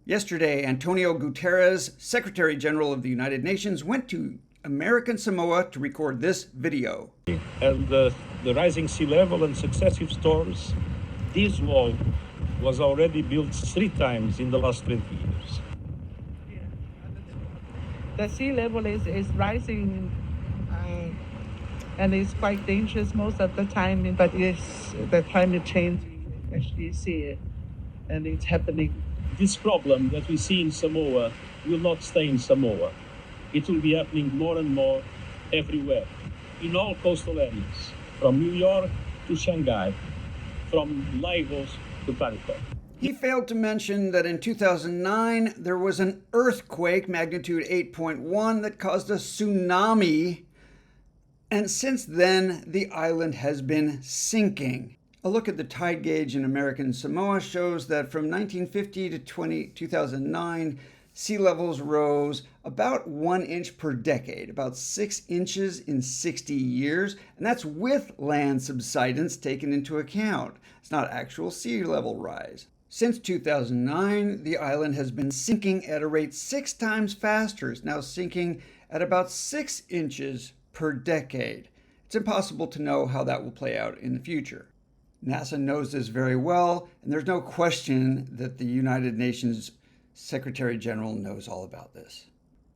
Yesterday, Antonio Guterres, Secretary General of the United Nations, went to American Samoa to record this video. And the rising sea level and successive storms, this wall was already built 3 times in the last 20 years. The sea level is rising and it's quite dangerous most of the time, but it's the climate change, we actually see it, and it's happening. This problem that we see in Samoa will not stay in Samoa. It will be happening more and more everywhere, in all coastal areas, from New York to Shanghai, from Lagos to Bangkok. He failed to mention that in 2009, there was an earthquake, magnitude 8.1, that caused a tsunami. And since then, the island has been sinking. A look at the tide gauge in American Samoa shows that from 1950 to 2009, sea levels rose about 1 inch per decade, about 6 inches in 60 years, and that's with land subsidence taken into account. It's not actual sea level rise. Since 2009, the island has been sinking at a rate 6 times faster. It's now sinking at about 6 inches per decade. It's impossible to know how that will play out in the future. NASA knows this very well, and there's no question that the United Nations Secretary General knows all about this.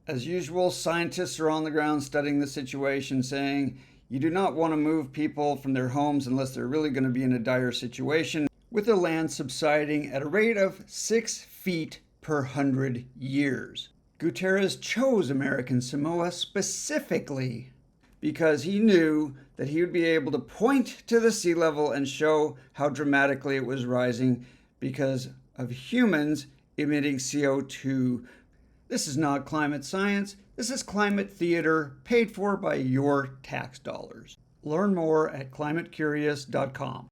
As usual, scientists are on the ground studying the situation, saying you do not want to move people from their homes unless they're really going to be in a dire situation, with the land subsiding at a rate of 6 feet per 100 years. Guterres chose American Samoa specifically because he knew that he would be able to point to the sea level and show how dramatically it was rising because of humans emitting CO2. This is not climate science. This is climate theater paid for by your tax dollars. Learn more at climatecurious.com.